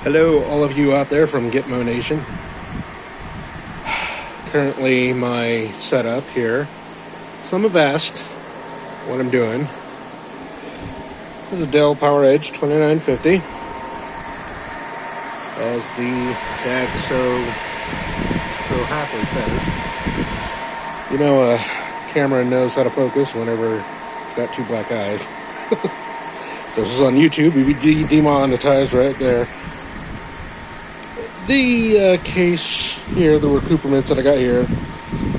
Hello, all of you out there from Gitmo Nation. Currently, my setup here. Some have asked what I'm doing. This is a Dell PowerEdge 2950. As the tag so happily says. You know, a camera knows how to focus whenever it's got two black eyes. This is on YouTube. We'd be demonetized right there. The case here, the recouplements that I got here,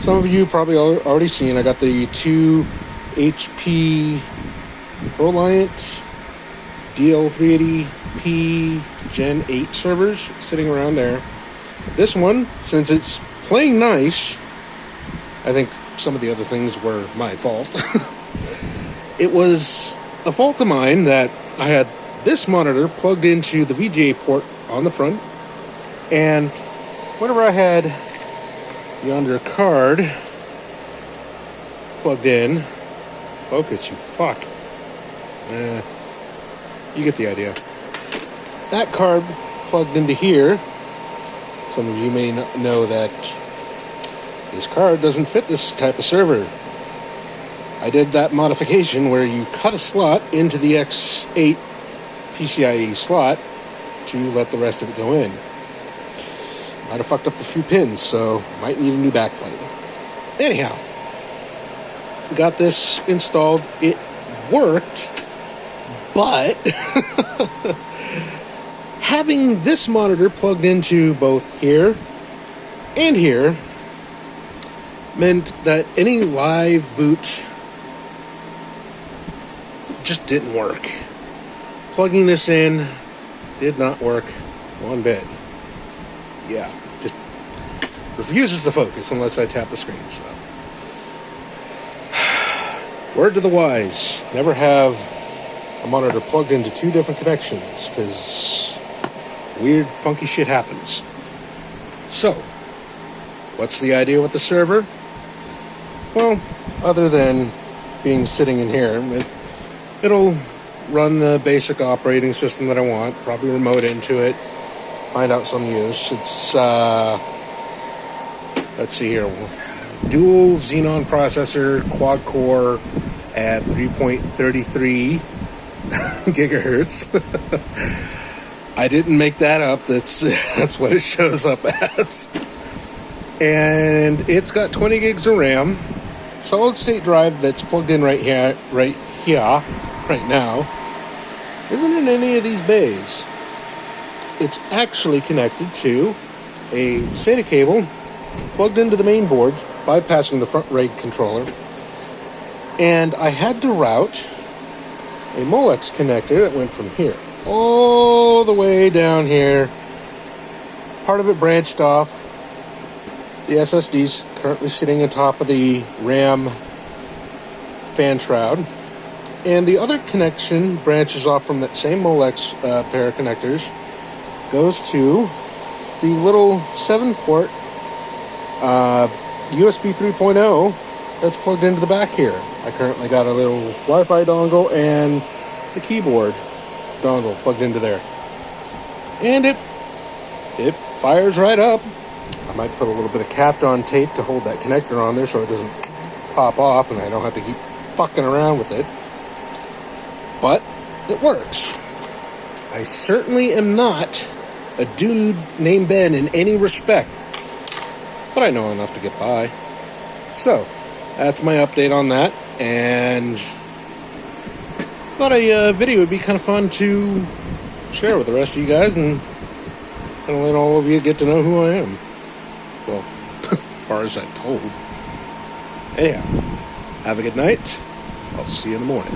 some of you probably already seen. I got the two HP ProLiant DL380P Gen 8 servers sitting around there. This one, since it's playing nice, I think some of the other things were my fault. It was a fault of mine that I had this monitor plugged into the VGA port on the front. And whenever I had yonder card plugged in, focus, you fuck. You get the idea. That card plugged into here. Some of you may not know that this card doesn't fit this type of server. I did that modification where you cut a slot into the X8 PCIe slot to let the rest of it go in. Might have fucked up a few pins, so might need a new backplate. Anyhow, we got this installed. It worked, but having this monitor plugged into both here and here meant that any live boot just didn't work. Plugging this in did not work one bit. Yeah, just refuses to focus unless I tap the screen. So, word to the wise: never have a monitor plugged into two different connections, because weird, funky shit happens. So, what's the idea with the server? Well, other than being sitting in here, it'll run the basic operating system that I want, probably remote into it, find out some use. It's, let's see here, dual Xenon processor, quad core at 3.33 gigahertz. I didn't make that up. That's what it shows up as. And it's got 20 gigs of RAM, solid state drive that's plugged in right now. Isn't in any of these bays. It's actually connected to a SATA cable plugged into the main board, bypassing the front RAID controller. And I had to route a Molex connector that went from here all the way down here. Part of it branched off. The SSD's currently sitting on top of the RAM fan shroud. And the other connection branches off from that same Molex pair of connectors, goes to the little 7-port USB 3.0 that's plugged into the back here. I currently got a little Wi-Fi dongle and the keyboard dongle plugged into there. And it fires right up. I might put a little bit of Kapton tape to hold that connector on there so it doesn't pop off and I don't have to keep fucking around with it. But it works. I certainly am not a dude named Ben in any respect, but I know enough to get by. So, that's my update on that, and thought a video would be kind of fun to share with the rest of you guys, and kind of let all of you get to know who I am. Well, as far as I'm told. Anyhow, have a good night. I'll see you in the morning.